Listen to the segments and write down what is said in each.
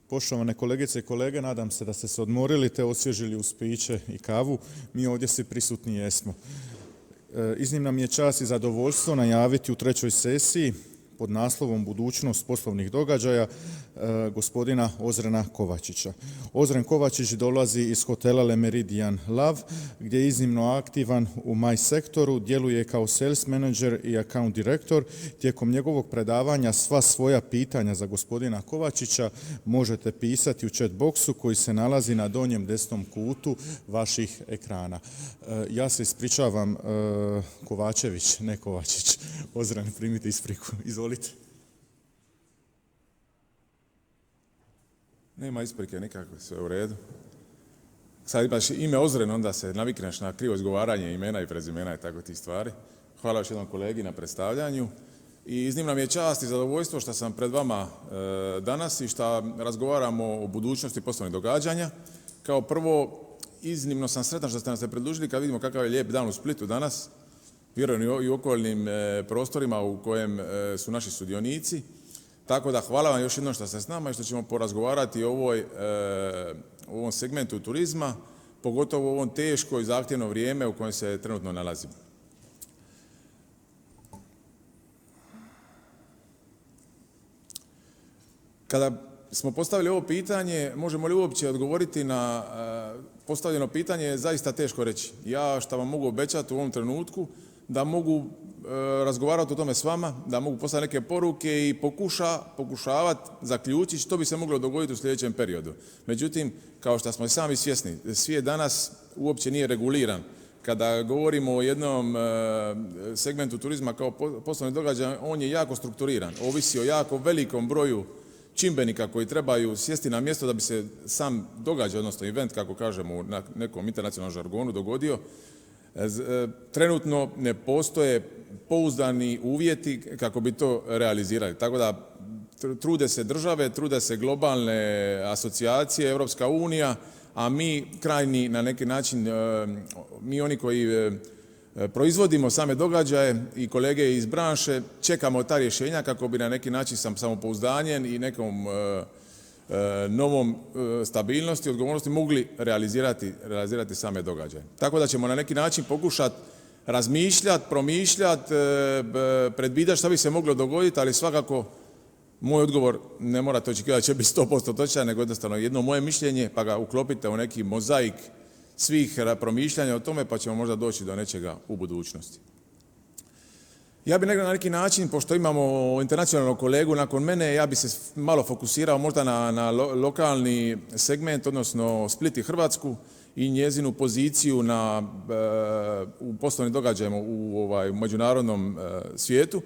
Poštovane kolegice i kolege, nadam se da ste se odmorili te osvježili uz piće i kavu. Mi ovdje svi prisutni jesmo. Iznimna mi je čast i zadovoljstvo najaviti u trećoj sesiji pod naslovom Budućnost poslovnih događaja gospodina Ozrena Kovačića. Ozren Kovačić dolazi iz hotela Le Meridian Lav, gdje je iznimno aktivan u my sektoru, djeluje kao sales manager i account director. Tijekom njegovog predavanja sva svoja pitanja za gospodina Kovačića možete pisati u chat boxu koji se nalazi na donjem desnom kutu vaših ekrana. Ja se ispričavam, Kovačević, ne Kovačić. Ozren, primite ispriku. Izvolite. Nema isprike nikakve, sve u redu. Sad imaš ime Ozren, onda se navikneš na krivo izgovaranje imena i prezimena i tako tih stvari. Hvala još jednom kolegi na predstavljanju. I iznimna mi je čast i zadovoljstvo što sam pred vama danas i što razgovaramo o budućnosti poslovnih događanja. Kao prvo, iznimno sam sretan što ste nam se predložili kad vidimo kakav je lijep dan u Splitu danas. Vjerujem i u okolnim prostorima u kojem su naši sudionici. Tako da hvala vam još jednom što ste s nama i što ćemo porazgovarati o ovom segmentu turizma, pogotovo u ovom teško i zahtjevno vrijeme u kojem se trenutno nalazimo. Kada smo postavili ovo pitanje, možemo li uopće odgovoriti na postavljeno pitanje, je zaista teško reći. Ja što vam mogu obećati u ovom trenutku, da mogu razgovarati o tome s vama, da mogu postaviti neke poruke i pokušavati zaključiti što bi se moglo dogoditi u sljedećem periodu. Međutim, kao što smo i sami svjesni, svijet danas uopće nije reguliran. Kada govorimo o jednom segmentu turizma kao poslovni događaj, on je jako strukturiran. Ovisi o jako velikom broju čimbenika koji trebaju sjesti na mjesto da bi se sam događaj, odnosno event, kako kažemo na nekom internacionalnom žargonu, dogodio. Trenutno ne postoje pouzdani uvjeti kako bi to realizirali. Tako da trude se države, trude se globalne asocijacije, Europska unija, a mi krajni na neki način, mi oni koji proizvodimo same događaje i kolege iz branše, čekamo ta rješenja kako bi na neki način samopouzdanjem i nekom novom stabilnosti i odgovornosti mogli realizirati same događaje. Tako da ćemo na neki način pokušati razmišljati, promišljati, predvidjeti što bi se moglo dogoditi, ali svakako moj odgovor ne morate očekivati da će biti 100% točan, nego jednostavno jedno moje mišljenje, pa ga uklopite u neki mozaik svih promišljanja o tome, pa ćemo možda doći do nečega u budućnosti. Ja bih na neki način, pošto imamo internacionalnog kolegu nakon mene, ja bih se malo fokusirao možda na lokalni segment, odnosno Split i Hrvatsku i njezinu poziciju u poslovnim događajima u međunarodnom svijetu.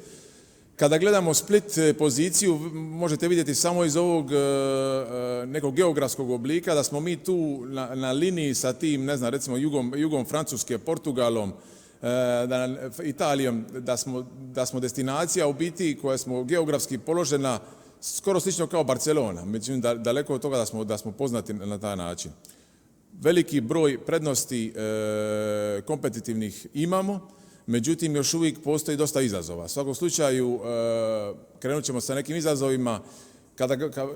Kada gledamo Split poziciju, možete vidjeti samo iz ovog nekog geografskog oblika da smo mi tu na liniji sa tim, ne znam, recimo jugom Francuske, Portugalom, Italijom, da smo destinacija u biti koja smo geografski položena skoro slično kao Barcelona, međutim daleko od toga da smo poznati na taj način. Veliki broj prednosti kompetitivnih imamo, međutim još uvijek postoji dosta izazova. U svakom slučaju krenut ćemo sa nekim izazovima.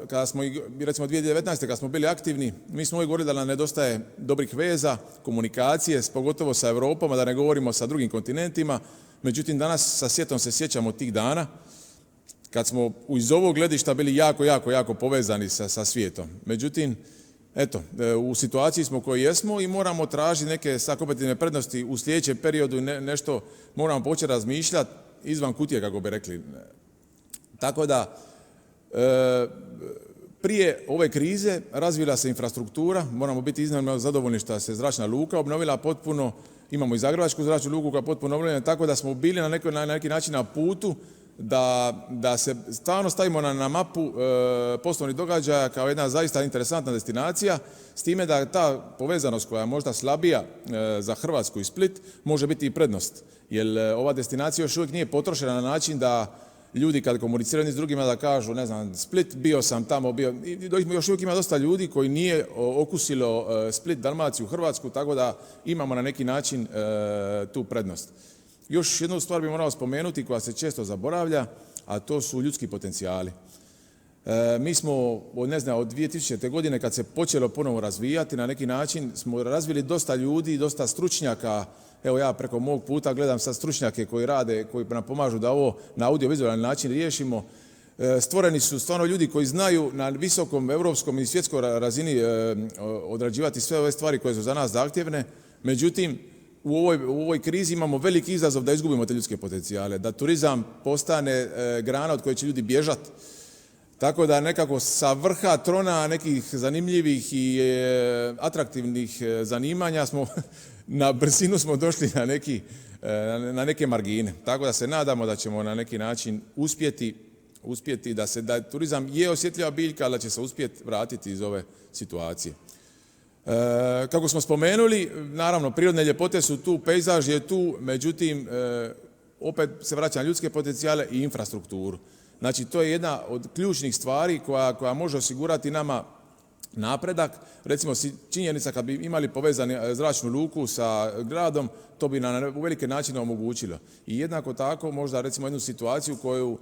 Kada smo, recimo 2019. kada smo bili aktivni, mi smo uvijek govorili da nam nedostaje dobrih veza, komunikacije, pogotovo sa Europom, a da ne govorimo sa drugim kontinentima. Međutim, danas sa sjetom se sjećamo tih dana kad smo iz ovog gledišta bili jako povezani sa svijetom. Međutim, eto, u situaciji smo koji jesmo i moramo tražiti neke kompetitivne prednosti u sljedećem periodu, nešto moramo početi razmišljati izvan kutije, kako bi rekli. Tako da, prije ove krize razvila se infrastruktura, moramo biti iznimno zadovoljni što se zračna luka obnovila potpuno, imamo i zagrebačku zračnu luku koja je potpuno obnovljena, tako da smo bili na neki način na putu da se stalno stavimo na mapu poslovnih događaja kao jedna zaista interesantna destinacija, s time da ta povezanost koja je možda slabija za Hrvatsku i Split može biti i prednost, jer ova destinacija još uvijek nije potrošena na način da ljudi kad komuniciraju s drugima da kažu, ne znam, Split, bio sam tamo, još uvijek ima dosta ljudi koji nije okusilo Split, Dalmaciju, Hrvatsku, tako da imamo na neki način tu prednost. Još jednu stvar bih morao spomenuti koja se često zaboravlja, a to su ljudski potencijali. Mi smo od 2000. godine kad se počelo ponovo razvijati, na neki način smo razvili dosta ljudi, dosta stručnjaka. Evo ja preko mog puta gledam sad stručnjake koji rade, koji nam pomažu da ovo na audiovizualni način riješimo. Stvoreni su stvarno ljudi koji znaju na visokom europskom i svjetskoj razini odrađivati sve ove stvari koje su za nas zahtjevne. Međutim, u ovoj krizi imamo veliki izazov da izgubimo te ljudske potencijale, da turizam postane grana od koje će ljudi bježati. Tako da nekako sa vrha trona nekih zanimljivih i atraktivnih zanimanja na brzinu smo došli na neke margine. Tako da se nadamo da ćemo na neki način uspjeti da turizam je osjetljiva biljka, ali da će se uspjeti vratiti iz ove situacije. Kako smo spomenuli, naravno prirodne ljepote su tu, pejzaž je tu, međutim opet se vraća na ljudske potencijale i infrastrukturu. Znači to je jedna od ključnih stvari koja može osigurati nama napredak. Recimo činjenica kad bi imali povezani zračnu luku sa gradom, to bi nam u velike načine omogućilo. I jednako tako možda recimo jednu situaciju koju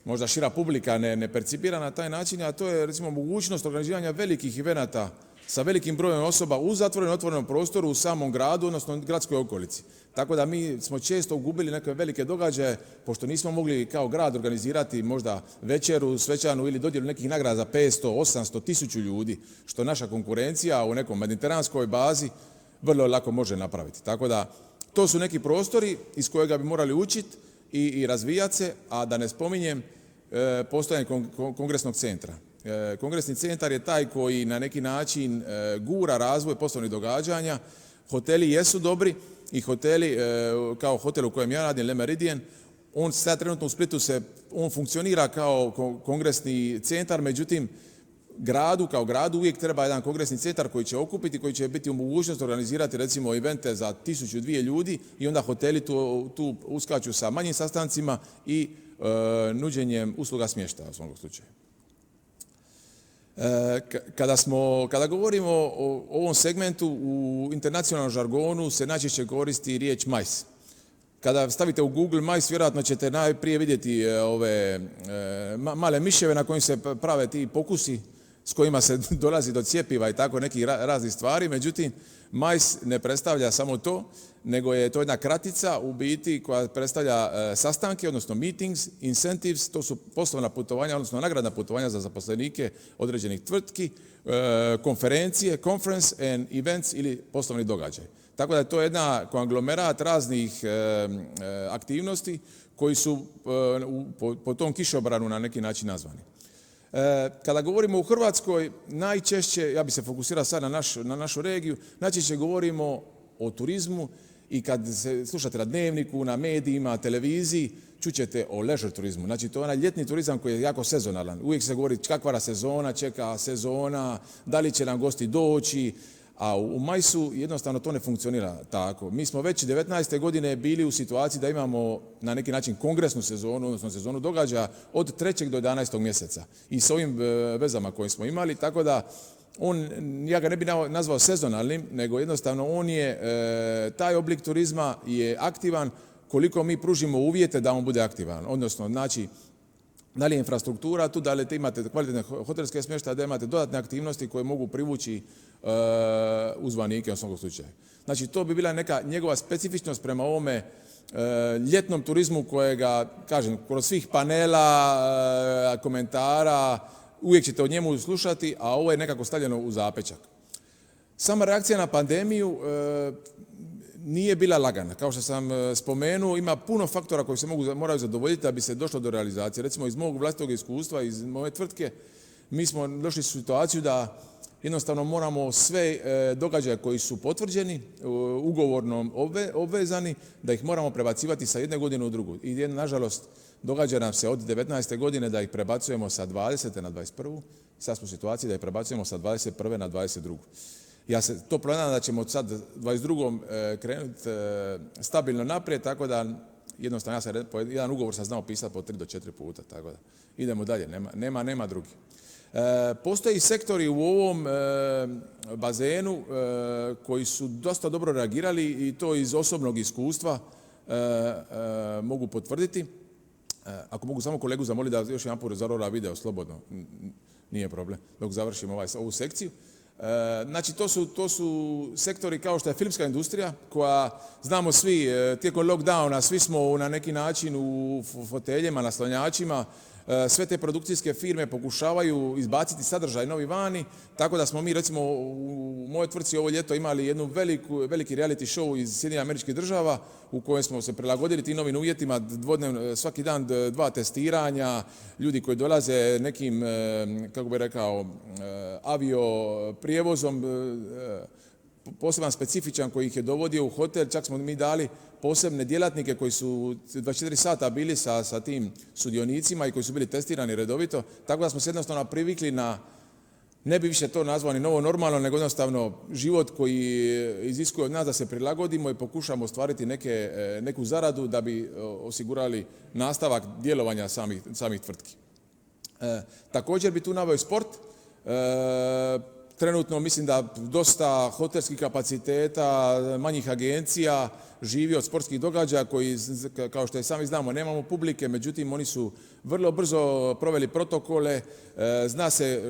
možda šira publika ne percipira na taj način, a to je recimo mogućnost organiziranja velikih evenata sa velikim brojem osoba u zatvorenom otvorenom prostoru u samom gradu, odnosno gradskoj okolici. Tako da mi smo često ugubili neke velike događaje, pošto nismo mogli kao grad organizirati možda večeru, svečanu ili dodjelu nekih nagrada za 500, 800, 1000 ljudi, što naša konkurencija u nekom mediteranskoj bazi vrlo lako može napraviti. Tako da to su neki prostori iz kojega bi morali učiti i razvijati se, a da ne spominjem postojanje kongresnog centra. Kongresni centar je taj koji na neki način gura razvoj poslovnih događanja. Hoteli jesu dobri i hoteli, kao hotel u kojem ja radim, Le Meridien, on sad trenutno u Splitu on funkcionira kao kongresni centar, međutim kao gradu uvijek treba jedan kongresni centar koji će okupiti, koji će biti u mogućnosti organizirati recimo evente za 1000-2000 ljudi i onda hoteli tu uskaču sa manjim sastancima i nuđenjem usluga smještaja u svom slučaju. Kada govorimo o ovom segmentu, u internacionalnom žargonu se najčešće koristi riječ majs. Kada stavite u Google majs, vjerojatno ćete najprije vidjeti ove male miševe na kojim se prave ti pokusi s kojima se dolazi do cjepiva i tako nekih raznih stvari. Međutim, majs ne predstavlja samo to, nego je to jedna kratica u biti koja predstavlja sastanke, odnosno meetings, incentives, to su poslovna putovanja, odnosno nagradna putovanja za zaposlenike određenih tvrtki, konferencije, conference and events ili poslovni događaj. Tako da je to jedna konglomerat raznih aktivnosti koji su po tom kišobranu na neki način nazvani. Kada govorimo u Hrvatskoj, najčešće, ja bih se fokusirao sad na našu regiju, najčešće govorimo o turizmu i kad se slušate na dnevniku, na medijima, televiziji, čućete o leisure turizmu. Znači to je onaj ljetni turizam koji je jako sezonalan. Uvijek se govori kakva sezona, čeka sezona, da li će nam gosti doći, a u majsu jednostavno to ne funkcionira tako. Mi smo već 19. godine bili u situaciji da imamo na neki način kongresnu sezonu, odnosno sezonu događaja od 3. do 11. mjeseca. I s ovim vezama koje smo imali, tako da ja ga ne bih nazvao sezonalnim, nego jednostavno on je, taj oblik turizma je aktivan koliko mi pružimo uvjete da on bude aktivan. Odnosno, znači, da li je infrastruktura tu, da li imate kvalitetne hotelske smještaje, da imate dodatne aktivnosti koje mogu privući uzvanike u svakom slučaju. Znači, to bi bila neka njegova specifičnost prema ovome ljetnom turizmu kojega, kažem, kroz svih panela, komentara, uvijek ćete o njemu slušati, a ovo je nekako stavljeno u zapečak. Sama reakcija na pandemiju nije bila lagana. Kao što sam spomenuo, ima puno faktora koji se moraju zadovoljiti da bi se došlo do realizacije. Recimo, iz mog vlastitog iskustva, iz moje tvrtke, mi smo došli u situaciju da jednostavno moramo sve događaje koji su potvrđeni, ugovornom obvezani, da ih moramo prebacivati sa jedne godine u drugu. I nažalost, događa nam se od 19. godine da ih prebacujemo sa 20. na 21. Sad smo u situaciji da ih prebacujemo sa 21. na 22. Ja se to planiram da ćemo sad 22. krenuti stabilno naprijed, tako da jednostavno ja sam jedan ugovor sam znao pisati po 3 do 4 puta, tako da idemo dalje, nema drugi. Postoji sektori u ovom bazenu koji su dosta dobro reagirali i to iz osobnog iskustva mogu potvrditi. Ako mogu samo kolegu zamoliti da još jedan put zarora video slobodno, nije problem, dok završimo ovu sekciju. Znači, to su sektori kao što je filmska industrija, koja, znamo svi, tijekom lockdowna, svi smo na neki način u foteljima, naslonjačima, sve te produkcijske firme pokušavaju izbaciti sadržaj novi vani, tako da smo mi, recimo, u mojoj tvrtci ovo ljeto imali jednu veliki reality show iz Sjedinjenih Američkih Država u kojem smo se prilagodili tim novim uvjetima, svaki dan 2 testiranja, ljudi koji dolaze nekim, kako bih rekao, avio prijevozom, poseban specifičan koji ih je dovodio u hotel, čak smo mi dali posebne djelatnike koji su 24 sata bili sa tim sudionicima i koji su bili testirani redovito, tako da smo se jednostavno privikli na, ne bi više to nazvao ni novo normalno, nego jednostavno život koji iziskuje od nas da se prilagodimo i pokušamo ostvariti neku zaradu da bi osigurali nastavak djelovanja samih tvrtki. Također bi tu naveo i sport. Trenutno mislim da dosta hotelskih kapaciteta, manjih agencija živi od sportskih događaja koji, kao što i sami znamo, nemamo publike, međutim oni su vrlo brzo proveli protokole, zna se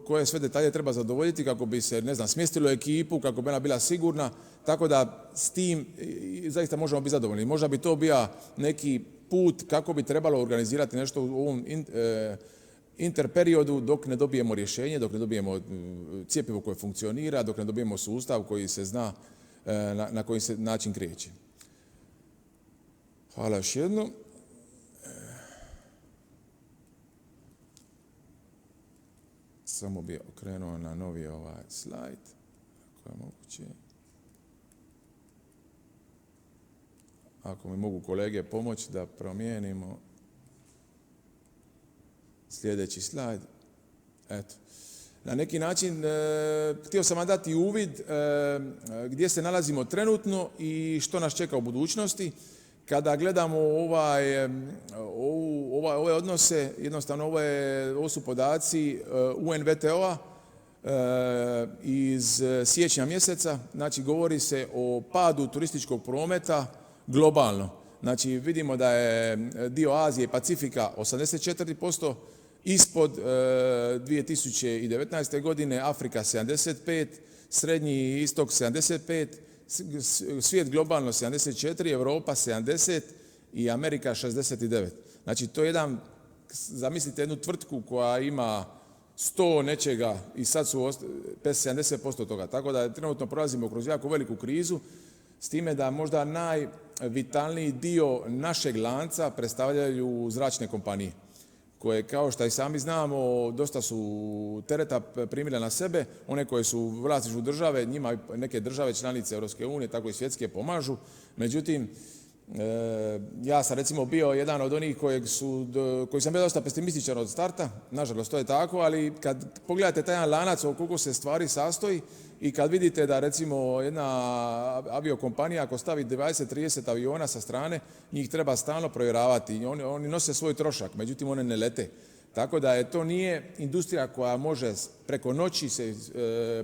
koje sve detalje treba zadovoljiti kako bi se, ne znam, smjestilo ekipu, kako bi ona bila sigurna, tako da s tim zaista možemo biti zadovoljni. Možda bi to bio neki put kako bi trebalo organizirati nešto u ovom interperiodu dok ne dobijemo rješenje, dok ne dobijemo cjepivo koje funkcionira, dok ne dobijemo sustav koji se zna na koji se način kreće. Hvala još jednom. Samo bi okrenuo na novi slajd, ako je moguće. Ako mi mogu kolege pomoći da promijenimo sljedeći slajd. Eto. Na neki način htio sam vam dati uvid gdje se nalazimo trenutno i što nas čeka u budućnosti. Kada gledamo ove odnose, jednostavno ovo su podaci UNWTO-a iz siječnja mjeseca. Znači, govori se o padu turističkog prometa globalno. Znači, vidimo da je dio Azije i Pacifika 84%, ispod 2019. godine, Afrika 75%, Srednji istok 75%, svijet globalno 74%, Europa 70% i Amerika 69%. Znači, to je zamislite jednu tvrtku koja ima 100 nečega i sad su 70% toga. Tako da trenutno prolazimo kroz jako veliku krizu, s time da možda najvitalniji dio našeg lanca predstavljaju zračne kompanije, koje, kao što i sami znamo, dosta su tereta primile na sebe. One koje su u vlasništvu države, njima neke države članice Europske unije, tako i svjetske, pomažu. Međutim, ja sam recimo bio jedan od onih koji sam bio dosta pesimističan od starta, nažalost to je tako, ali kad pogledate taj jedan lanac o koliko se stvari sastoji i kad vidite da recimo jedna aviokompanija ako stavi 20-30 aviona sa strane, njih treba stalno provjeravati. Oni nose svoj trošak, međutim one ne lete. Tako da to nije industrija koja može preko noći se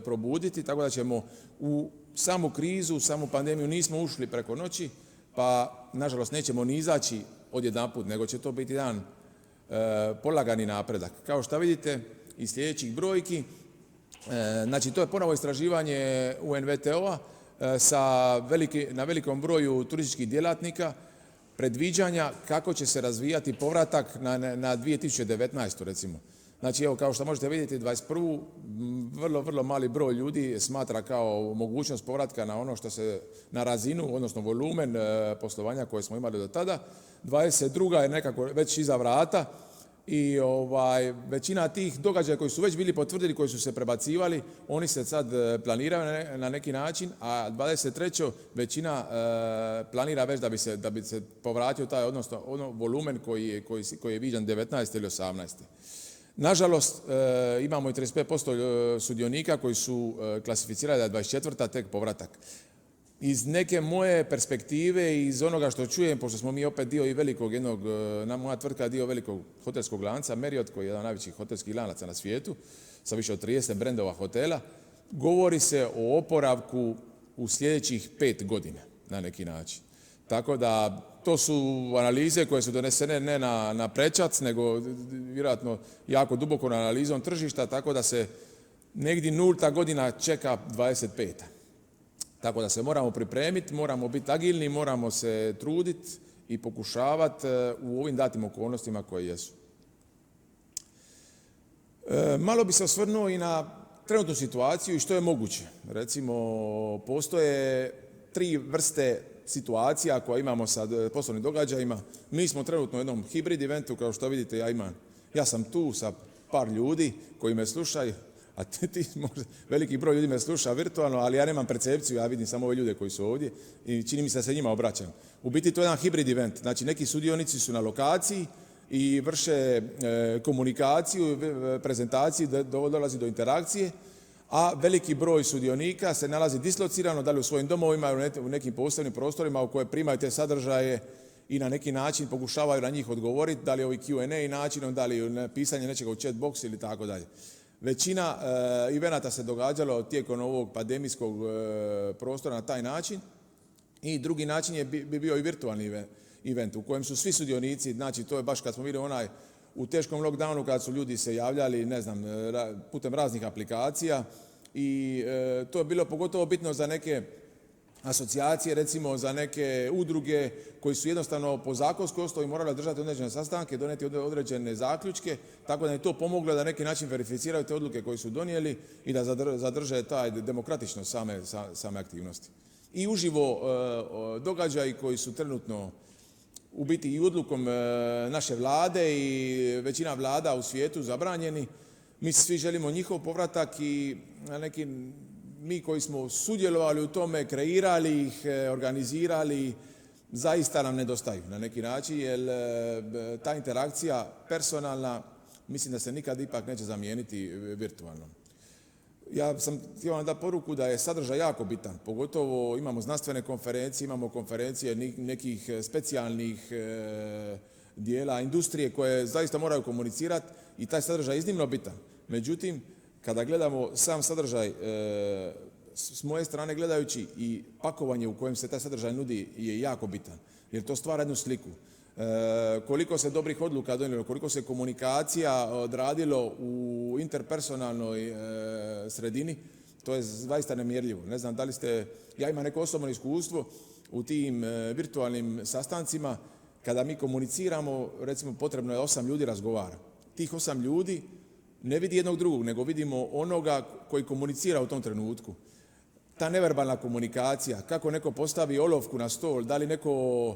probuditi, tako da ćemo u samu krizu, u samu pandemiju nismo ušli preko noći, pa nažalost nećemo ni izaći odjedanput, nego će to biti jedan polagani napredak. Kao što vidite iz sljedećih brojki, znači to je ponovo istraživanje UNWTO-a na velikom broju turističkih djelatnika, predviđanja kako će se razvijati povratak na 2019. recimo. Znači, evo, kao što možete vidjeti, 21. vrlo mali broj ljudi smatra kao mogućnost povratka na ono što se, na razinu, odnosno volumen poslovanja koje smo imali do tada. 22. je nekako već iza vrata i većina tih događaja koji su već bili potvrdili, koji su se prebacivali, oni se sad planiraju na neki način, a 23. većina planira već da bi se povratio taj, odnosno volumen koji je viđen 19. ili 18. Nažalost, imamo i 35% sudionika koji su klasificirali da je 24. tek povratak. Iz neke moje perspektive i iz onoga što čujem, pošto smo mi opet dio i velikog moja tvrtka je dio velikog hotelskog lanca, Marriott, koji je jedan od najvećih hotelskih lanaca na svijetu, sa više od 30 brendova hotela, govori se o oporavku u sljedećih 5 godina na neki način. Tako da to su analize koje su donesene ne na prečac, nego vjerojatno jako dubokom analizom tržišta, tako da se negdje 0. godina čeka 25. Tako da se moramo pripremiti, moramo biti agilni, moramo se truditi i pokušavati u ovim datim okolnostima koje jesu. Malo bi se osvrnuo i na trenutnu situaciju i što je moguće. Recimo, postoje 3 vrste situacija koje imamo sa poslovnim događajima. Mi smo trenutno u jednom hibrid eventu, kao što vidite, ja sam tu sa par ljudi koji me slušaju, a veliki broj ljudi me sluša virtualno, ali ja nemam percepciju, ja vidim samo ove ljude koji su ovdje i čini mi se da se njima obraćam. U biti to je jedan hibrid event, znači neki sudionici su na lokaciji i vrše komunikaciju, prezentaciju, dolazi do interakcije, a veliki broj sudionika se nalazi dislocirano, da li u svojim domovima ili u nekim posebnim prostorima u koje primaju te sadržaje i na neki način pokušavaju na njih odgovoriti, da li ovi Q&A načinom, da li pisanje nečega u chat box ili tako dalje. Većina evenata se događalo tijekom ovog pandemijskog prostora na taj način i drugi način bi bio i virtualni event u kojem su svi sudionici, znači to je baš kad smo bili u teškom lockdownu kad su ljudi se javljali, putem raznih aplikacija i to je bilo pogotovo bitno za neke asocijacije, recimo za neke udruge koji su jednostavno po zakonskoj osnovi morali držati određene sastanke, donijeti određene zaključke, tako da je to pomoglo da na neki način verificiraju te odluke koje su donijeli i da zadrže taj demokratičnost same aktivnosti. I uživo događaji koji su trenutno u biti i odlukom naše vlade i većina vlada u svijetu zabranjeni, mi svi želimo njihov povratak i na neki mi koji smo sudjelovali u tome, kreirali ih, organizirali, zaista nam nedostaju na neki način, jer ta interakcija personalna, mislim da se nikad ipak neće zamijeniti virtualno. Ja sam htio vam dati poruku da je sadržaj jako bitan, pogotovo imamo znanstvene konferencije, imamo konferencije nekih specijalnih dijela industrije koje zaista moraju komunicirati i taj sadržaj je iznimno bitan. Međutim, kada gledamo sam sadržaj s moje strane gledajući i pakovanje u kojem se taj sadržaj nudi je jako bitan, jer to stvara jednu sliku. Koliko se dobrih odluka donijelo, koliko se komunikacija odradilo u interpersonalnoj sredini, to je zaista nemjerljivo. Ne znam da li ja imam neko osobno iskustvo u tim virtualnim sastancima, kada mi komuniciramo, recimo potrebno je 8 ljudi razgovara. Tih 8 ljudi ne vidi jednog drugog, nego vidimo onoga koji komunicira u tom trenutku. Ta neverbalna komunikacija, kako neko postavi olovku na stol, da li neko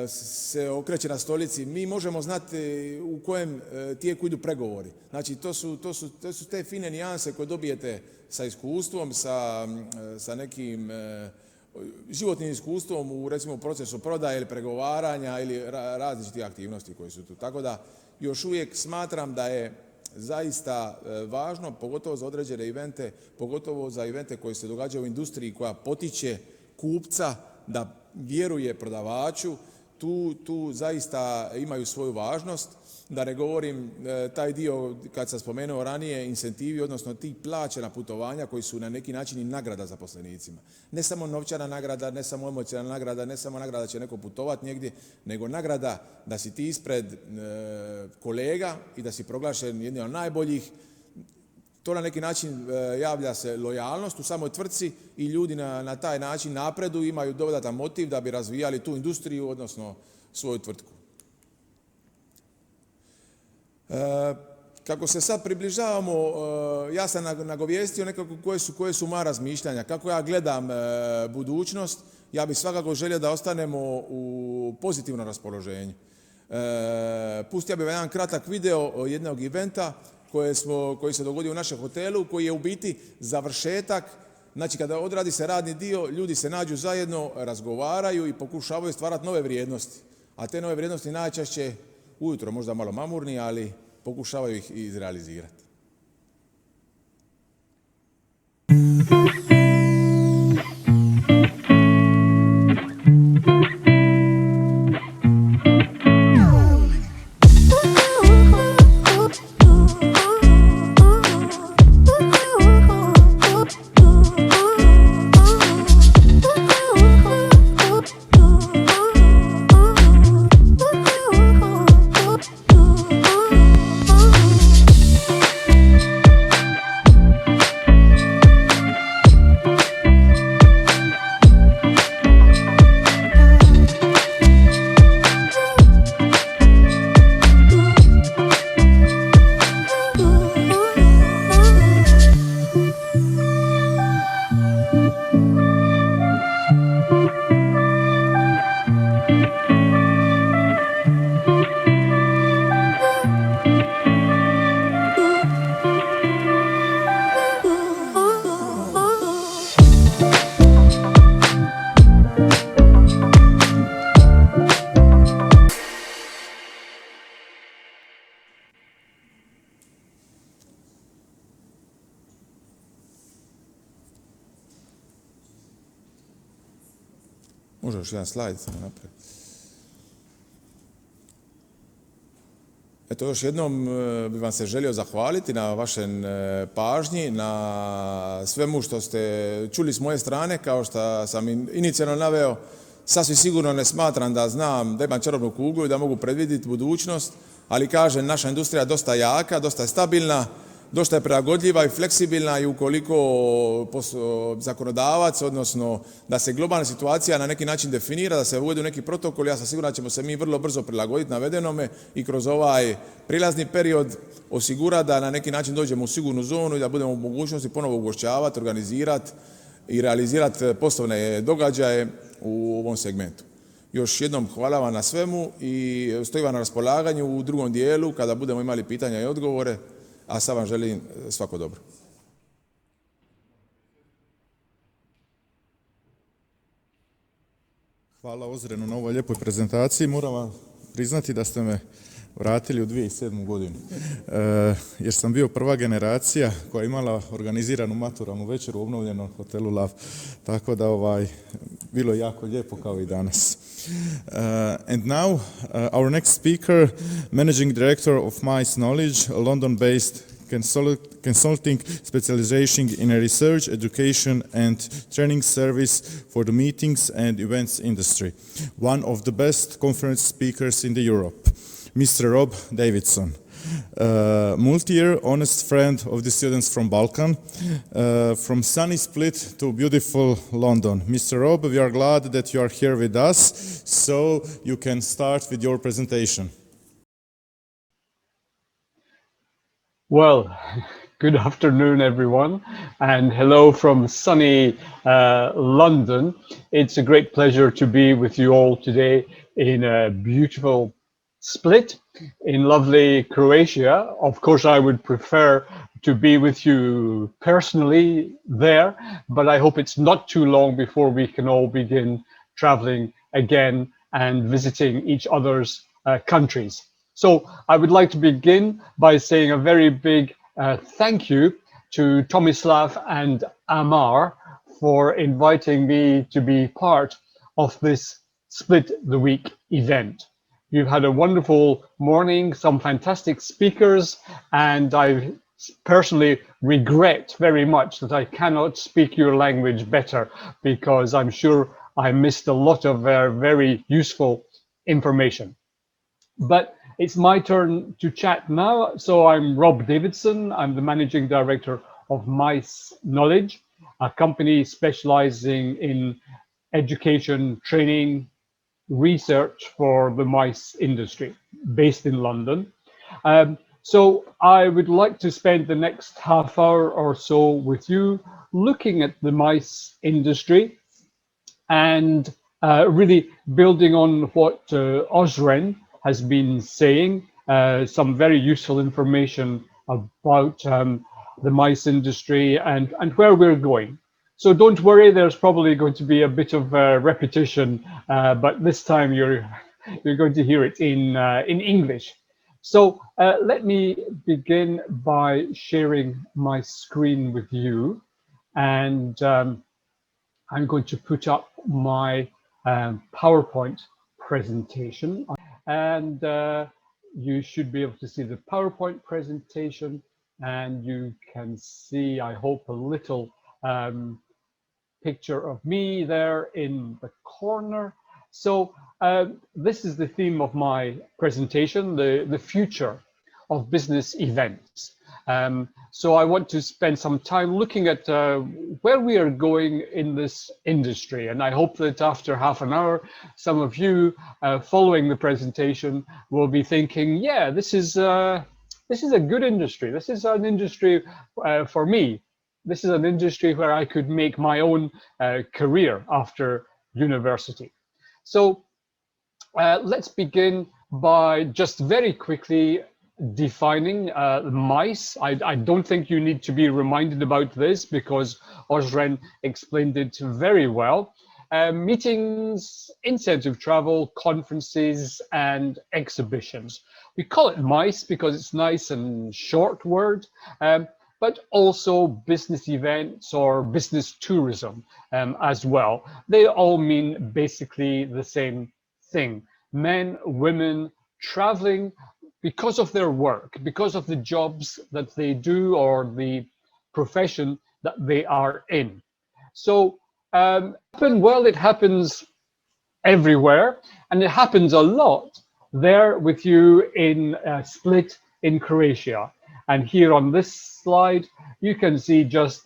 se okreće na stolici, mi možemo znati u kojem tijeku idu pregovori. Znači, to su te fine nijanse koje dobijete sa iskustvom, sa nekim životnim iskustvom u recimo procesu prodaje ili pregovaranja ili različitih aktivnosti koje su tu. Tako da još uvijek smatram da je zaista važno, pogotovo za određene evente, pogotovo za evente koji se događaju u industriji koja potiče kupca da vjeruje prodavaču, tu zaista imaju svoju važnost. Da ne govorim taj dio, kad sam spomenuo ranije, incentivi, odnosno ti plaćena putovanja koji su na neki način i nagrada zaposlenicima. Ne samo novčana nagrada, ne samo emocionalna nagrada, ne samo nagrada da će neko putovati negdje, nego nagrada da si ti ispred kolega i da si proglašen jednim od najboljih. To na neki način javlja se lojalnost u samoj tvrtci i ljudi na taj način napreduju, imaju dodatan motiv da bi razvijali tu industriju, odnosno svoju tvrtku. Kako se sad približavamo, ja sam nagovijestio nekako koje su moja razmišljanja, kako ja gledam budućnost. Ja bih svakako želio da ostanemo u pozitivnom raspoloženju. Pustio bih jedan kratak video jednog eventa koji se dogodio u našem hotelu, koji je u biti završetak. Znači, kada odradi se radni dio, ljudi se nađu zajedno, razgovaraju i pokušavaju stvarati nove vrijednosti. A te nove vrijednosti najčešće ujutro, možda malo mamurni, ali pokušavaju ih izrealizirati. Može još jedan slajd samo naprijed. Eto, još jednom bih vam se želio zahvaliti na vašem pažnji, na svemu što ste čuli s moje strane, kao što sam inicijalno naveo. Sasvim sigurno ne smatram da znam, da imam čarobnu kuglu i da mogu predvidjeti budućnost, ali kažem, naša industrija je dosta jaka, dosta je stabilna, dosta je prilagodljiva i fleksibilna i ukoliko zakonodavac, odnosno da se globalna situacija na neki način definira, da se uvedu neki protokol, ja sam siguran da ćemo se mi vrlo brzo prilagoditi navedenome i kroz ovaj prilazni period osigurati da na neki način dođemo u sigurnu zonu i da budemo u mogućnosti ponovo ugošćavati, organizirati i realizirati poslovne događaje u ovom segmentu. Još jednom hvala vam na svemu i stojim vam na raspolaganju u drugom dijelu kada budemo imali pitanja i odgovore, a sad vam želim svako dobro. Hvala Ozrenu na ovoj lijepoj prezentaciji. Moram vam priznati da ste me vratili u 2007. godinu, jer sam bio prva generacija koja je imala organiziranu maturalnu večeru u obnovljenom hotelu Lav. Tako da bilo je jako lijepo kao i danas. And now, our next speaker, Managing Director of MICE Knowledge, a London-based consulting specialization in a research, education and training service for the meetings and events industry. One of the best conference speakers in Europe, Mr. Rob Davidson. Multi-year honest friend of the students from Balkan, from sunny Split to beautiful London. Mr. Rob, we are glad that you are here with us, so you can start with your presentation. Well, good afternoon, everyone, and hello from sunny London. It's a great pleasure to be with you all today in a beautiful Split, in lovely Croatia. Of course, I would prefer to be with you personally there, but I hope it's not too long before we can all begin traveling again and visiting each other's countries. So I would like to begin by saying a very big thank you to Tomislav and Amar for inviting me to be part of this Split the Week event. You've had a wonderful morning, some fantastic speakers, and I personally regret very much that I cannot speak your language better, because I'm sure I missed a lot of very useful information. But it's my turn to chat now. So I'm Rob Davidson. I'm the Managing Director of MICE Knowledge, a company specializing in education, training, research for the MICE industry, based in London. So I would like to spend the next half hour or so with you looking at the MICE industry and really building on what Ozren has been saying, some very useful information about the MICE industry and where we're going. So don't worry, there's probably going to be a bit of repetition, but this time you're going to hear it in English. So let me begin by sharing my screen with you, and I'm going to put up my PowerPoint presentation, and you should be able to see the PowerPoint presentation, and you can see, I hope, a little picture of me there in the corner. So this is the theme of my presentation, the future of business events. So I want to spend some time looking at where we are going in this industry. And I hope that after half an hour, some of you following the presentation will be thinking, yeah, this is a good industry. This is an industry for me. This is an industry where I could make my own career after university. So let's begin by just very quickly defining MICE. I don't think you need to be reminded about this because Ozren explained it very well. Meetings, incentive travel, conferences, and exhibitions. We call it MICE because it's nice and short word. but also business events or business tourism as well. They all mean basically the same thing. Men, women traveling because of their work, because of the jobs that they do or the profession that they are in. So, well, it happens everywhere, and it happens a lot there with you in Split in Croatia. And here on this slide, you can see just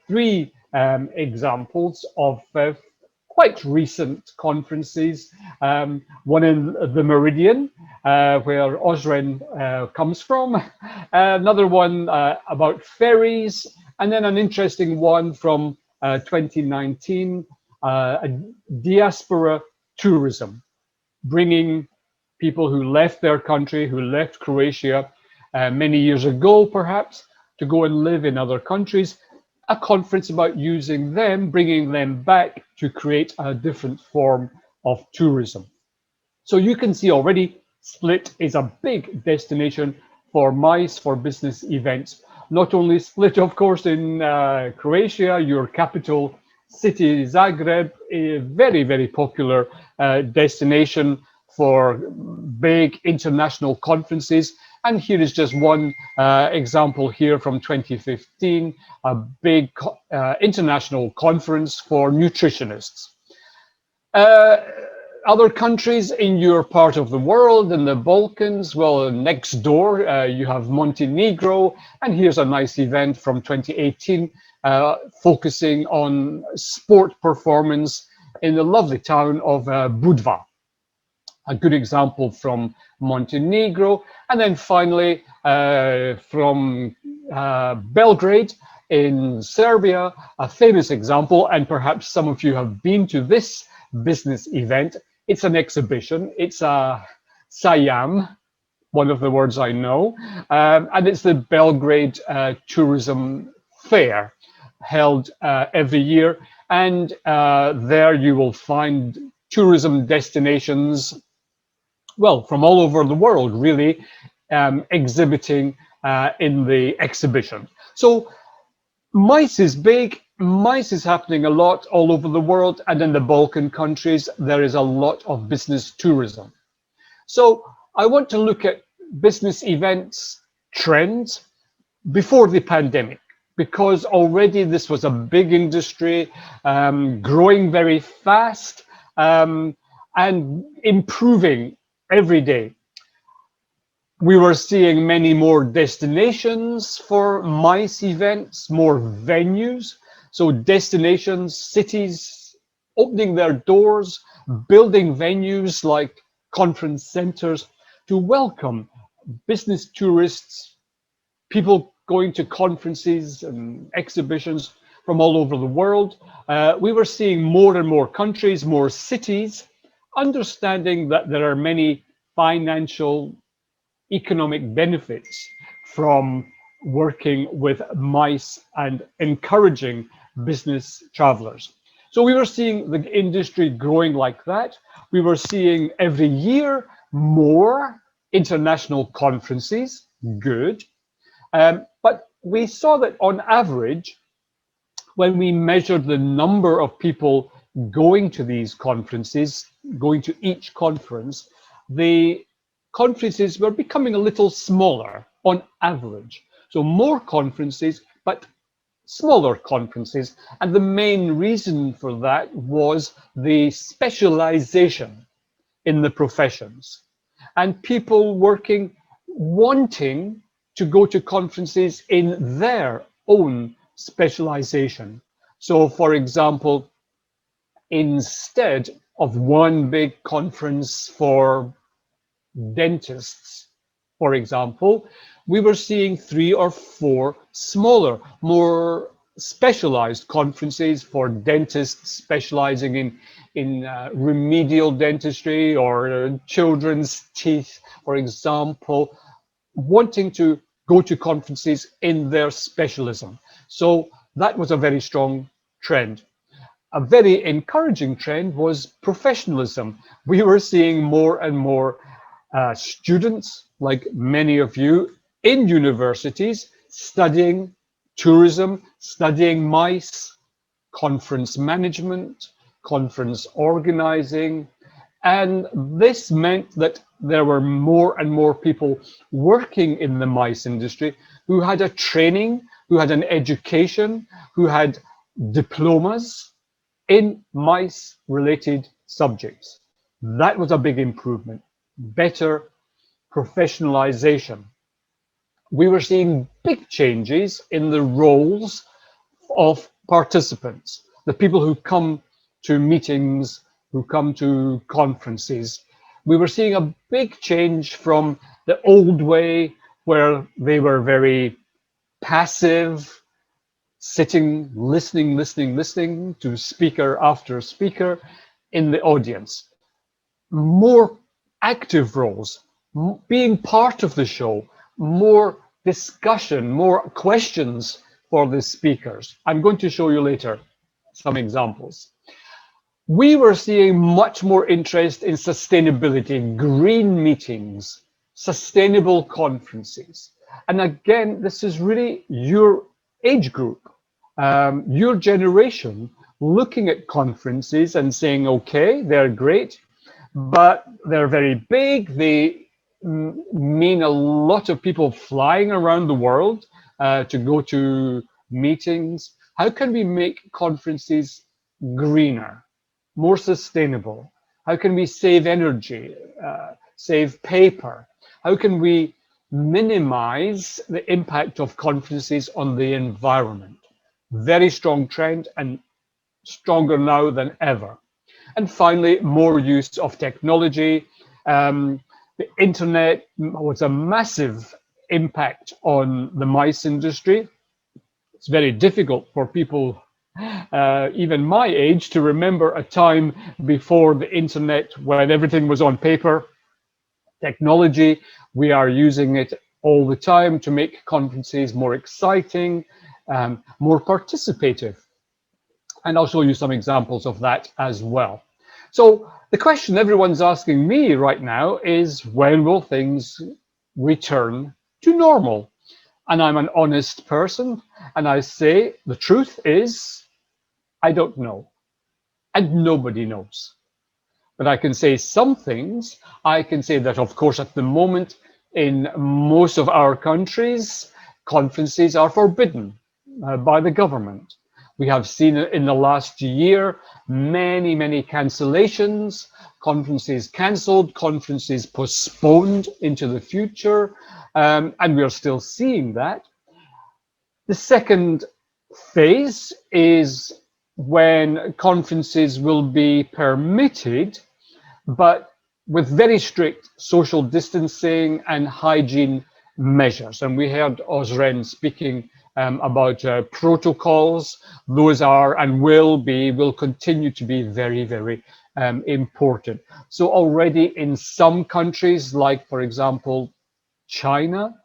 three examples of quite recent conferences. One in the Meridian, where Ozren comes from. Another one about ferries, and then an interesting one from 2019, diaspora tourism, bringing people who left their country, who left Croatia many years ago, perhaps, to go and live in other countries. A conference about using them, bringing them back to create a different form of tourism. So you can see already Split is a big destination for MICE, for business events. Not only Split, of course, in Croatia, your capital city, Zagreb, a very, very popular destination for big international conferences. And here is just one example here from 2015, a big international conference for nutritionists. Other countries in your part of the world, in the Balkans, well, next door, you have Montenegro. And here's a nice event from 2018, focusing on sport performance in the lovely town of Budva. A good example from Montenegro. And then finally, from Belgrade in Serbia, a famous example, and perhaps some of you have been to this business event. It's an exhibition. It's a Sajam, one of the words I know, and it's the Belgrade Tourism Fair, held every year. And there you will find tourism destinations, well, from all over the world, really, exhibiting in the exhibition. So MICE is big. MICE is happening a lot all over the world, and in the Balkan countries, there is a lot of business tourism. So I want to look at business events trends before the pandemic, because already this was a big industry, growing very fast and improving every day. We were seeing many more destinations for MICE events, more venues. So destinations, cities opening their doors, building venues like conference centers to welcome business tourists, people going to conferences and exhibitions from all over the world. We were seeing more and more countries, more cities, understanding that there are many financial, economic benefits from working with MICE and encouraging business travelers. So we were seeing the industry growing like that. We were seeing every year more international conferences, good. But we saw that on average, when we measured the number of people going to these conferences, going to each conference, the conferences were becoming a little smaller on average. So more conferences, but smaller conferences. And the main reason for that was the specialization in the professions and people wanting to go to conferences in their own specialization. So for example, instead of one big conference for dentists, for example, we were seeing 3 or 4 smaller, more specialized conferences for dentists specializing in remedial dentistry or children's teeth, for example, wanting to go to conferences in their specialism. So that was a very strong trend. A very encouraging trend was professionalism. We were seeing more and more students, like many of you, in universities studying tourism, studying mice, conference management, conference organizing. And this meant that there were more and more people working in the mice industry who had a training, who had an education, who had diplomas in mice-related subjects. That was a big improvement, better professionalization. We were seeing big changes in the roles of participants, the people who come to meetings, who come to conferences. We were seeing a big change from the old way where they were very passive, sitting, listening to speaker after speaker in the audience. More active roles, being part of the show, more discussion, more questions for the speakers. I'm going to show you later some examples. We were seeing much more interest in sustainability, green meetings, sustainable conferences. And again, this is really your age group, your generation, looking at conferences and saying, okay, they're great, but they're very big. They mean a lot of people flying around the world to go to meetings. How can we make conferences greener, more sustainable? How can we save energy, save paper? How can we minimize the impact of conferences on the environment? Very strong trend and stronger now than ever. And finally, more use of technology. The internet was a massive impact on the mice industry. It's very difficult for people even my age to remember a time before the internet when everything was on paper. Technology, we are using it all the time to make conferences more exciting, more participative. And I'll show you some examples of that as well. So the question everyone's asking me right now is, when will things return to normal? And I'm an honest person, and I say the truth is, I don't know, and nobody knows. But I can say some things. I can say that, of course, at the moment, in most of our countries, conferences are forbidden by the government. We have seen in the last year many cancellations, conferences cancelled, conferences postponed into the future, and we are still seeing that. The second phase is when conferences will be permitted, but with very strict social distancing and hygiene measures. And we heard Ozren speaking about protocols. Those are and will continue to be very important. So already in some countries, like for example China,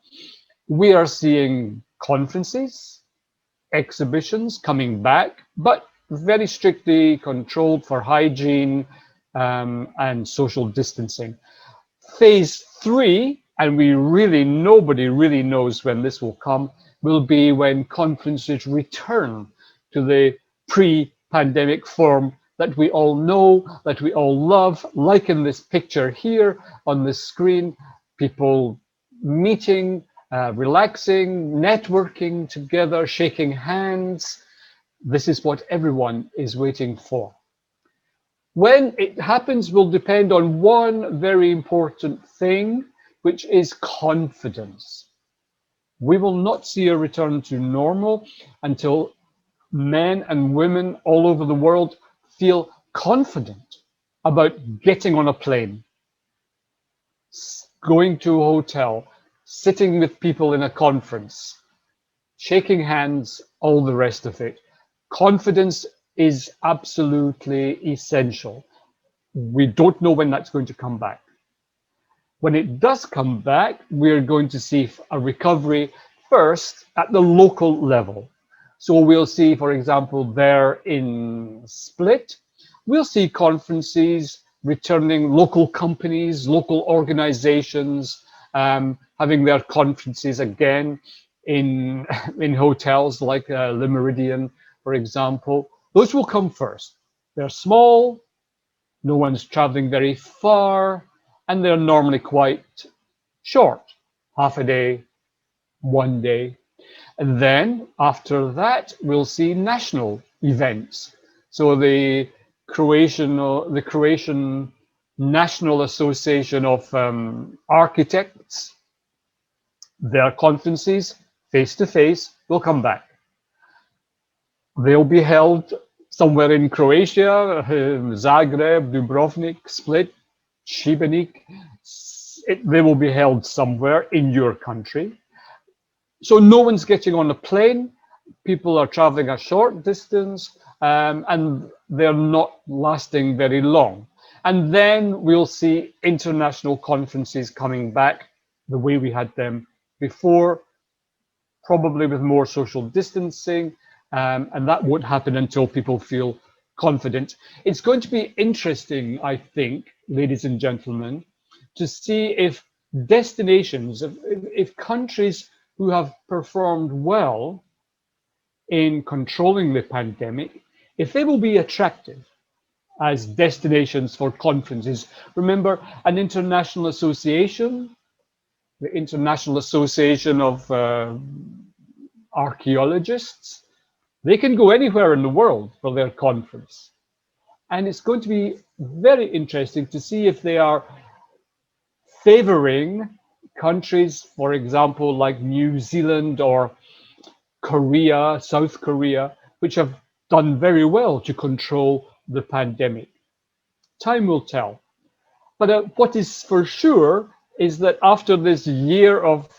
we are seeing conferences, exhibitions coming back, but very strictly controlled for hygiene and social distancing. Phase 3, and nobody really knows when this will come, will be when conferences return to the pre-pandemic form that we all know, that we all love, like in this picture here on the screen, people meeting, relaxing, networking together, shaking hands. This is what everyone is waiting for. When it happens will depend on one very important thing, which is confidence. We will not see a return to normal until men and women all over the world feel confident about getting on a plane, going to a hotel, sitting with people in a conference, shaking hands, all the rest of it. Confidence is absolutely essential. We don't know when that's going to come back. When it does come back, we're going to see a recovery first at the local level. So we'll see, for example, there in Split, we'll see conferences returning, local companies, local organizations having their conferences again. in in hotels like Le Méridien, for example. Those will come first. They're small, no one's traveling very far, and they're normally quite short, half a day, 1 day. And then after that, we'll see national events. So the Croatian National Association of Architects, their conferences, face-to-face, will come back. They'll be held somewhere in Croatia, Zagreb, Dubrovnik, Split, Šibenik. They will be held somewhere in your country. So no one's getting on a plane. People are traveling a short distance, and they're not lasting very long. And then we'll see international conferences coming back the way we had them before, probably with more social distancing, and that won't happen until people feel confident. It's going to be interesting, I think, ladies and gentlemen, to see if destinations, if countries who have performed well in controlling the pandemic, if they will be attractive as destinations for conferences. Remember, an international association, the International Association of Archaeologists, they can go anywhere in the world for their conference. And it's going to be very interesting to see if they are favoring countries, for example, like New Zealand or Korea, South Korea, which have done very well to control the pandemic. Time will tell. But what is for sure is that after this year of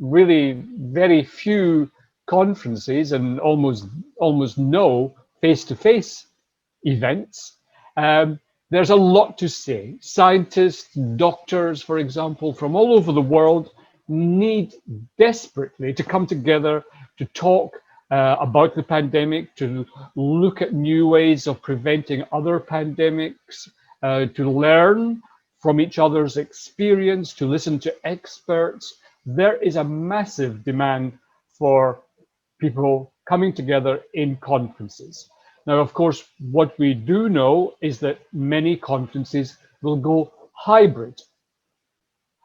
really very few conferences and almost no face-to-face events, there's a lot to say. Scientists, doctors, for example, from all over the world need desperately to come together to talk about the pandemic, to look at new ways of preventing other pandemics, to learn from each other's experience, to listen to experts. There is a massive demand for people coming together in conferences. Now, of course, what we do know is that many conferences will go hybrid.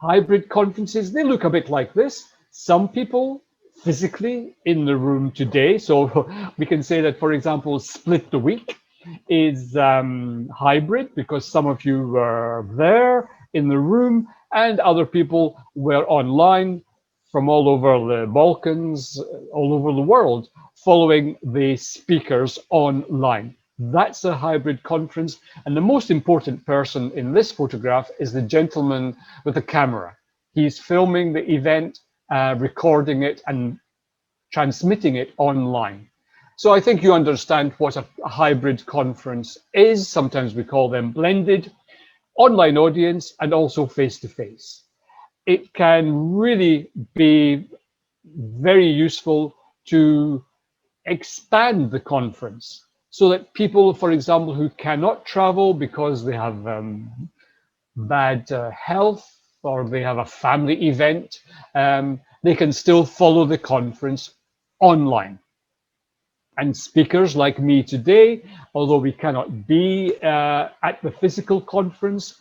Hybrid conferences, they look a bit like this. Some people physically in the room today. So we can say that, for example, Split the Week is hybrid because some of you were there in the room and other people were online from all over the Balkans, all over the world, following the speakers online. That's a hybrid conference. And the most important person in this photograph is the gentleman with the camera. He's filming the event, recording it and transmitting it online. So I think you understand what a hybrid conference is. Sometimes we call them blended, online audience and also face-to-face. It can really be very useful to expand the conference so that people, for example, who cannot travel because they have bad health or they have a family event, they can still follow the conference online. And speakers like me today, although we cannot be at the physical conference,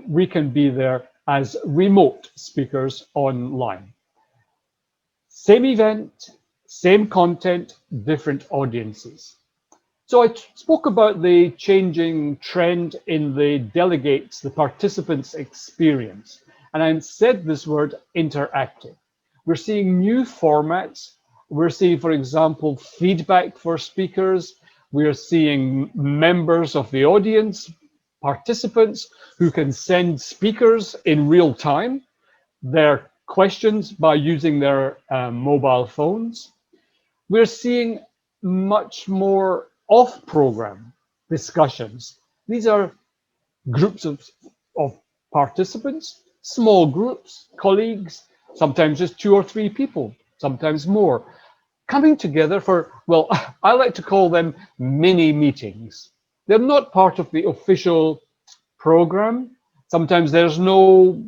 we can be there as remote speakers online. Same event, same content, different audiences. So I spoke about the changing trend in the delegates, the participants' experience. And I said this word interactive. We're seeing new formats. We're seeing, for example, feedback for speakers. We're seeing members of the audience, participants who can send speakers in real time their questions by using their mobile phones. We're seeing much more off-program discussions. These are groups of participants, small groups, colleagues, sometimes just 2 or 3 people, sometimes more, coming together for, well, I like to call them mini meetings. They're not part of the official program. Sometimes there's no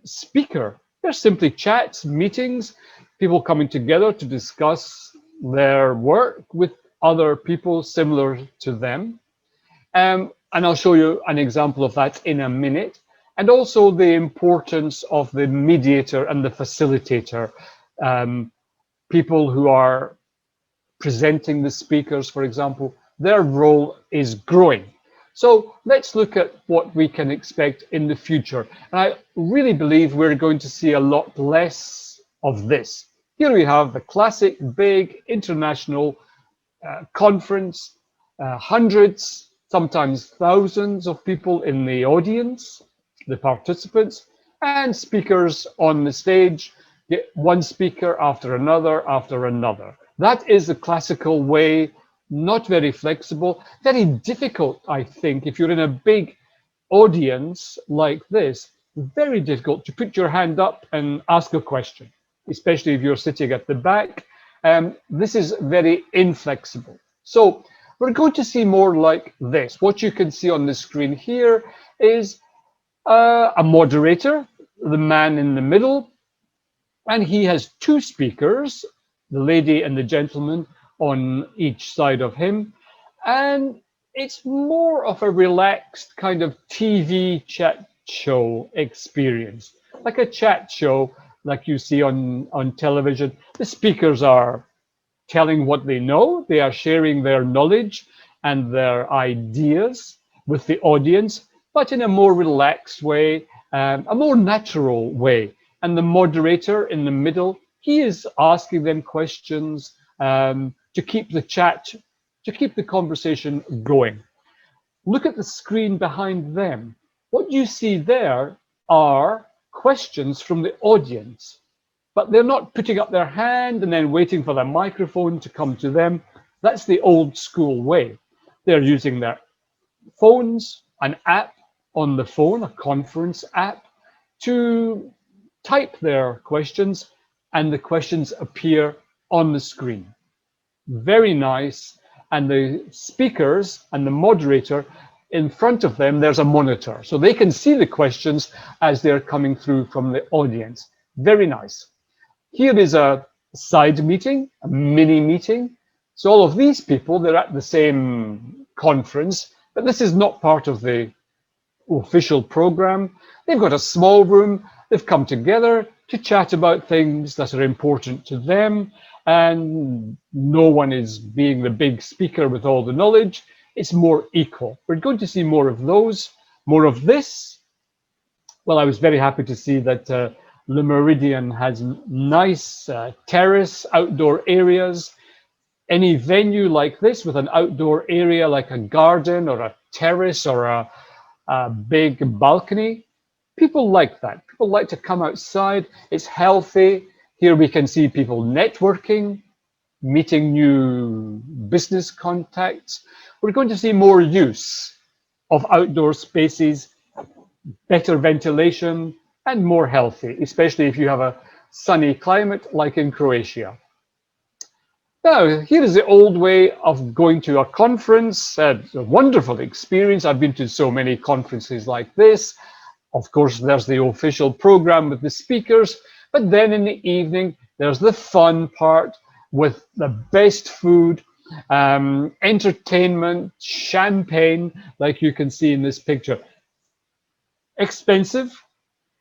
speaker. They're simply chats, meetings. people coming together to discuss their work with other people similar to them. And I'll show you an example of that in a minute. And also the importance of the mediator and the facilitator. People who are presenting the speakers, for example, their role is growing. So let's look at what we can expect in the future. And I really believe we're going to see a lot less of this. Here we have the classic big international conference, hundreds, sometimes thousands of people in the audience, the participants, and speakers on the stage, one speaker after another after another. That is the classical way, not very flexible, very difficult, I think, if you're in a big audience like this, very difficult to put your hand up and ask a question, especially if you're sitting at the back. This is very inflexible. So we're going to see more like this. What you can see on the screen here is a moderator, the man in the middle, and he has two speakers, the lady and the gentleman on each side of him. And it's more of a relaxed kind of TV chat show experience, like a chat show like you see on television. The speakers are telling what they know. They are sharing their knowledge and their ideas with the audience, but in a more relaxed way, a more natural way. And the moderator in the middle, he is asking them questions to keep the chat, to keep the conversation going. Look at the screen behind them. What you see there are questions from the audience, but they're not putting up their hand and then waiting for the microphone to come to them. That's the old school way. They're using their phones, an app on the phone, a conference app, to type their questions, and the questions appear on the screen. Very nice. And the speakers and the moderator, in front of them, there's a monitor, so they can see the questions as they're coming through from the audience. Very nice. Here is a side meeting, a mini meeting. So all of these people, they're at the same conference, but this is not part of the official program. They've got a small room. They've come together to chat about things that are important to them, and no one is being the big speaker with all the knowledge. It's more equal. We're going to see more of those, more of this. Well, I was very happy to see that Le Méridien has nice terrace, outdoor areas. Any venue like this with an outdoor area like a garden or a terrace or a big balcony, people like that. People like to come outside. It's healthy. Here we can see people networking, meeting new business contacts. We're going to see more use of outdoor spaces, better ventilation, and more healthy, especially if you have a sunny climate like in Croatia. Now, here is the old way of going to a conference. A wonderful experience. I've been to so many conferences like this. Of course, there's the official program with the speakers, but then in the evening, there's the fun part with the best food, entertainment, champagne, like you can see in this picture. Expensive,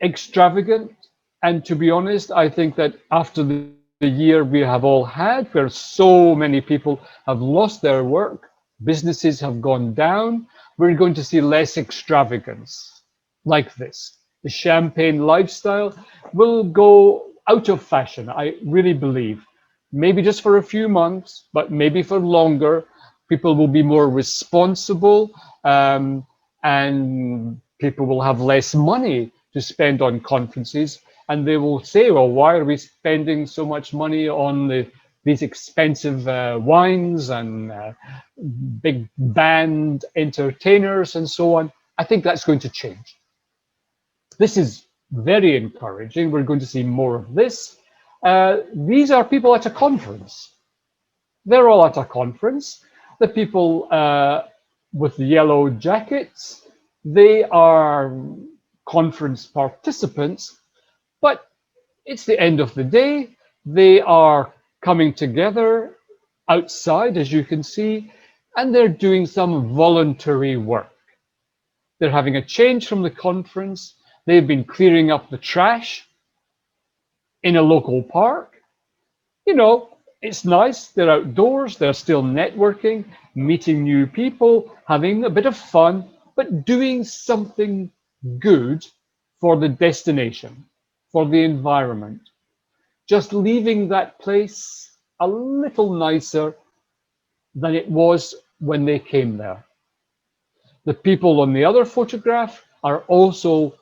extravagant, and to be honest, I think that after the year we have all had, where so many people have lost their work, businesses have gone down, we're going to see less extravagance like this. The champagne lifestyle will go out of fashion, I really believe. Maybe just for a few months, but maybe for longer. People will be more responsible, and people will have less money to spend on conferences, and they will say, well, why are we spending so much money on these expensive wines and big band entertainers and so on? I think that's going to change. This is very encouraging. We're going to see more of this. These are people at a conference. They're all at a conference. The people with the yellow jackets, they are conference participants, but it's the end of the day. They are coming together outside, as you can see, and they're doing some voluntary work. They're having a change from the conference. They've been clearing up the trash in a local park. You know, it's nice. They're outdoors. They're still networking, meeting new people, having a bit of fun, but doing something good for the destination, for the environment. Just leaving that place a little nicer than it was when they came there. The people on the other photograph are also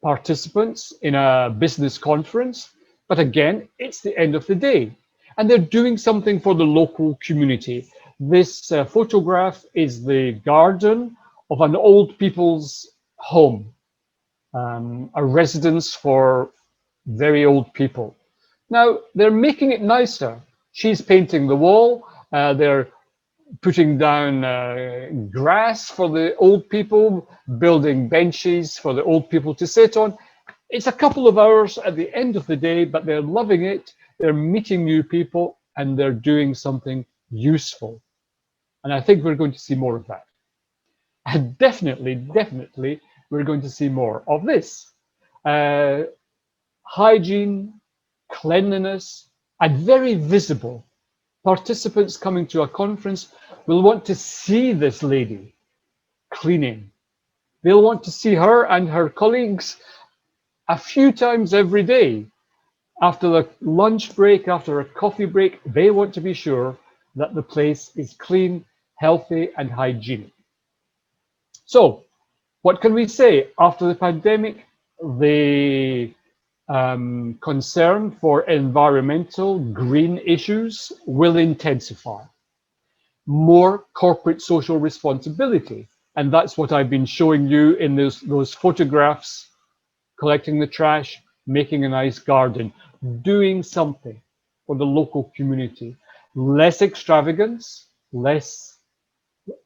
participants in a business conference, but again, it's the end of the day, and they're doing something for the local community. This photograph is the garden of an old people's home, a residence for very old people. Now, they're making it nicer. She's painting the wall. They're putting down grass for the old people, building benches for the old people to sit on. It's a couple of hours at the end of the day, but they're loving it. They're meeting new people and they're doing something useful. And I think we're going to see more of that. And definitely, we're going to see more of this. Hygiene, cleanliness, and very visible. Participants coming to a conference will want to see this lady cleaning. They'll want to see her and her colleagues a few times every day. After the lunch break, after a coffee break, they want to be sure that the place is clean, healthy, and hygienic. So, what can we say? After the pandemic, the concern for environmental green issues will intensify. More corporate social responsibility. And that's what I've been showing you in those photographs, collecting the trash, making a nice garden, doing something for the local community. Less extravagance, less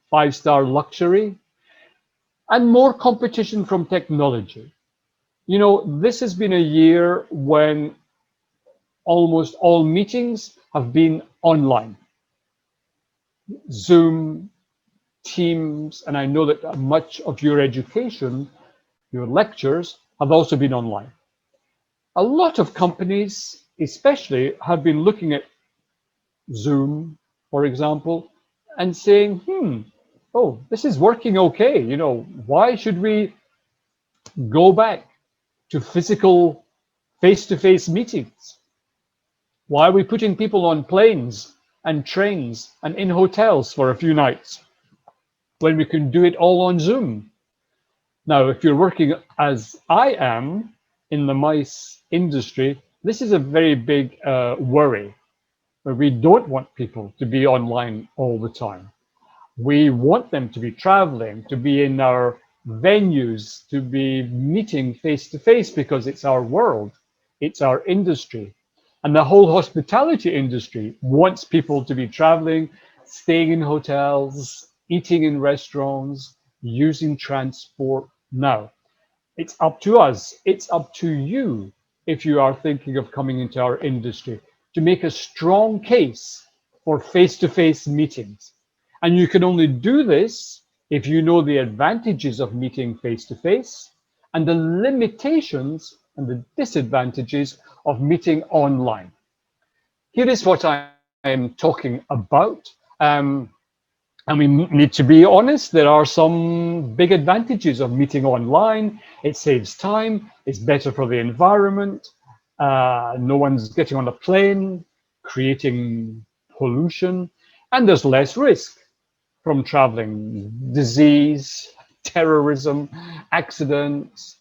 five-star luxury, and more competition from technology. You know, this has been a year when almost all meetings have been online. Zoom, Teams, and I know that much of your education, your lectures, have also been online. A lot of companies, especially, have been looking at Zoom, for example, and saying, oh, this is working okay. You know, why should we go back to physical face-to-face meetings? Why are we putting people on planes and trains and in hotels for a few nights when we can do it all on Zoom? Now, if you're working as I am in the mice industry, this is a very big worry, where we don't want people to be online all the time. We want them to be traveling, to be in our venues, to be meeting face-to-face, because it's our world, it's our industry. And the whole hospitality industry wants people to be traveling, staying in hotels, eating in restaurants, using transport. Now, it's up to us, it's up to you, if you are thinking of coming into our industry, to make a strong case for face-to-face meetings. And you can only do this if you know the advantages of meeting face-to-face and the limitations and the disadvantages of meeting online. Here is what I am talking about. And we need to be honest, there are some big advantages of meeting online. It saves time, it's better for the environment, no one's getting on a plane, creating pollution, and there's less risk from traveling, disease, terrorism, accidents.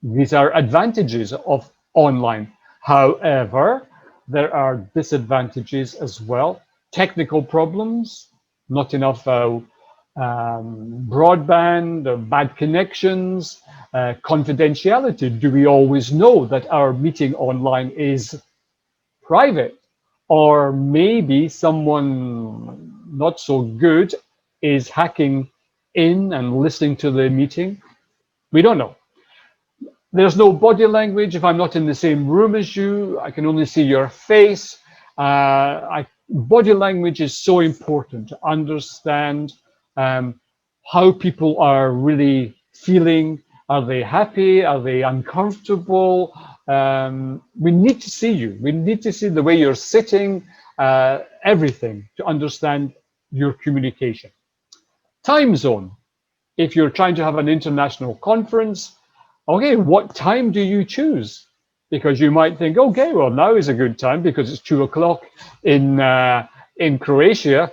These are advantages of online. However, there are disadvantages as well. Technical problems, not enough broadband, bad connections, confidentiality. Do we always know that our meeting online is private? Or maybe someone not so good is hacking in and listening to the meeting. We don't know. There's no body language. If I'm not in the same room as you, I can only see your face. Body language is so important to understand how people are really feeling. Are they happy? Are they uncomfortable? We need to see you. We need to see the way you're sitting, everything to understand your communication. Time zone. If you're trying to have an international conference, okay, what time do you choose? Because you might think, okay, well, now is a good time because it's 2 o'clock in Croatia.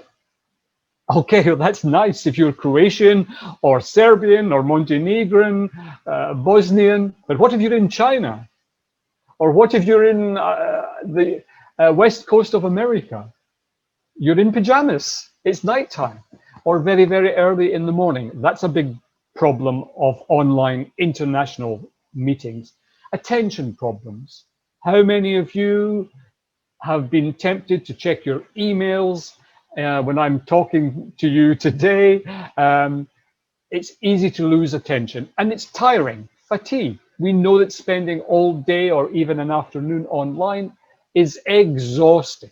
Okay, well, that's nice if you're Croatian or Serbian or Montenegrin, Bosnian. But what if you're in China? Or what if you're in the west coast of America? You're in pajamas. It's nighttime or very, very early in the morning. That's a big problem of online international meetings. Attention problems. How many of you have been tempted to check your emails when I'm talking to you today? It's easy to lose attention and it's tiring, fatigue. We know that spending all day or even an afternoon online is exhausting.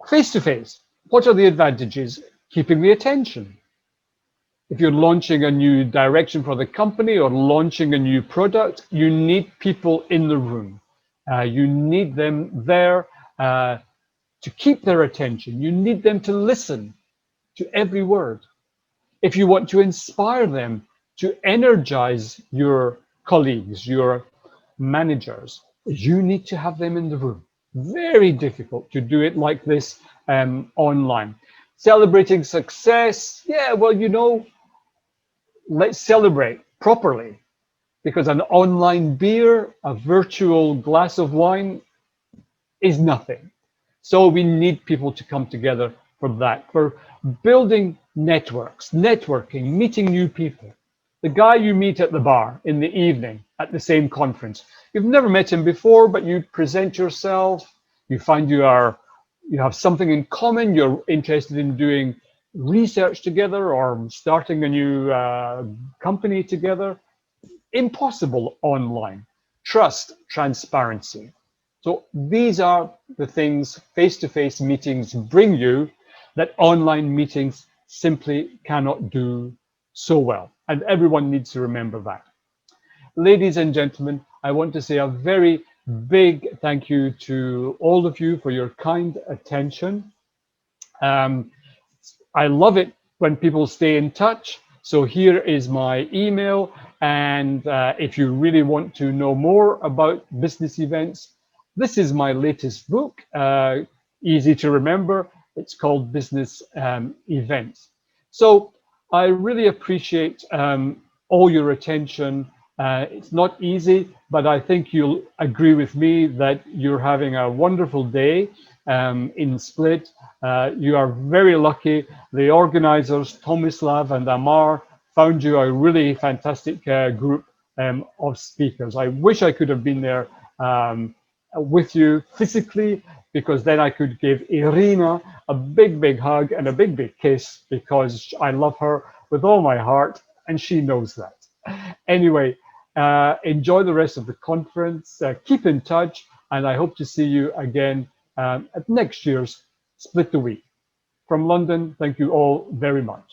Face-to-face, what are the advantages? Keeping the attention. If you're launching a new direction for the company or launching a new product, you need people in the room. You need them there to keep their attention. You need them to listen to every word. If you want to inspire them, to energize your colleagues, your managers, you need to have them in the room. Very difficult to do it like this online. Celebrating success, yeah, well, you know, let's celebrate properly, because an online beer, a virtual glass of wine is nothing. So we need people to come together for that, for building networks, networking, meeting new people. The guy you meet at the bar in the evening at the same conference, you've never met him before, but you present yourself, you find you have something in common, you're interested in doing research together or starting a new company together. Impossible online. Trust, transparency. So these are the things face-to-face meetings bring you that online meetings simply cannot do so well. And everyone needs to remember that. Ladies and gentlemen, I want to say a very big thank you to all of you for your kind attention. I love it when people stay in touch. So here is my email. And if you really want to know more about business events, this is my latest book, easy to remember. It's called Business Events. So I really appreciate all your attention. It's not easy, but I think you'll agree with me that you're having a wonderful day in Split. You are very lucky. The organizers, Tomislav and Amar, found you a really fantastic group of speakers. I wish I could have been there with you physically, because then I could give Irina a big, big hug and a big, big kiss, because I love her with all my heart and she knows that. Anyway, enjoy the rest of the conference, keep in touch, and I hope to see you again at next year's Split the Week. From London, thank you all very much.